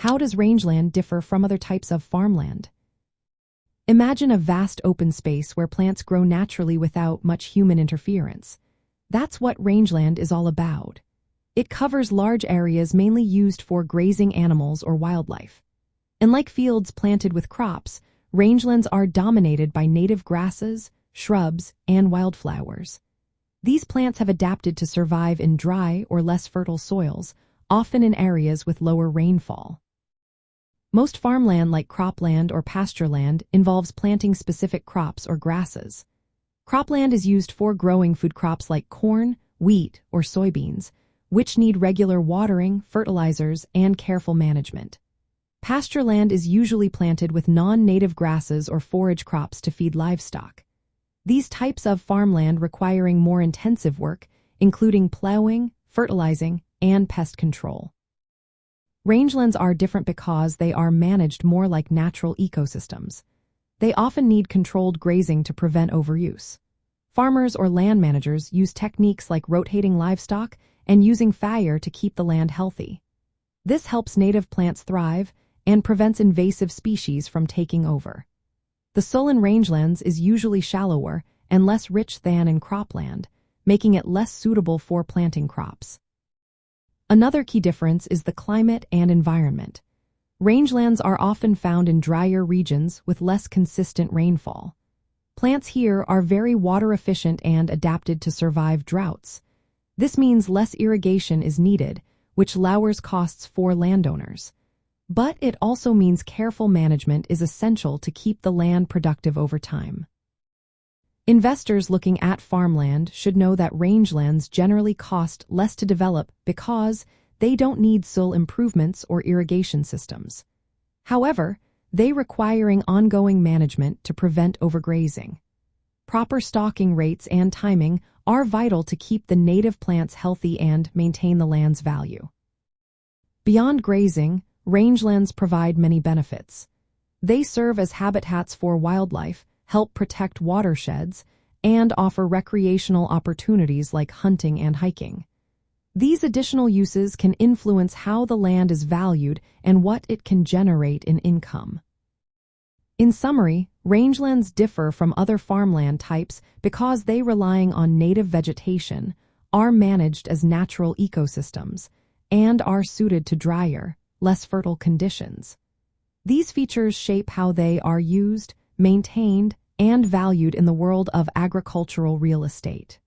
How does rangeland differ from other types of farmland? Imagine a vast open space where plants grow naturally without much human interference. That's what rangeland is all about. It covers large areas mainly used for grazing animals or wildlife. Unlike fields planted with crops, rangelands are dominated by native grasses, shrubs, and wildflowers. These plants have adapted to survive in dry or less fertile soils, often in areas with lower rainfall. Most farmland like cropland or pastureland involves planting specific crops or grasses. Cropland is used for growing food crops like corn, wheat, or soybeans, which need regular watering, fertilizers, and careful management. Pastureland is usually planted with non-native grasses or forage crops to feed livestock. These types of farmland requiring more intensive work, including plowing, fertilizing, and pest control. Rangelands are different because they are managed more like natural ecosystems. They often need controlled grazing to prevent overuse. Farmers or land managers use techniques like rotating livestock and using fire to keep the land healthy. This helps native plants thrive and prevents invasive species from taking over. The soil in rangelands is usually shallower and less rich than in cropland, making it less suitable for planting crops. Another key difference is the climate and environment. Rangelands are often found in drier regions with less consistent rainfall. Plants here are very water efficient and adapted to survive droughts. This means less irrigation is needed, which lowers costs for landowners. But it also means careful management is essential to keep the land productive over time. Investors looking at farmland should know that rangelands generally cost less to develop because they don't need soil improvements or irrigation systems. However, they requiring ongoing management to prevent overgrazing. Proper stocking rates and timing are vital to keep the native plants healthy and maintain the land's value. Beyond grazing, rangelands provide many benefits. They serve as habitats for wildlife, help protect watersheds, and offer recreational opportunities like hunting and hiking. These additional uses can influence how the land is valued and what it can generate in income. In summary, rangelands differ from other farmland types because they relying on native vegetation, are managed as natural ecosystems, and are suited to drier, less fertile conditions. These features shape how they are used, maintained, and valued in the world of agricultural real estate.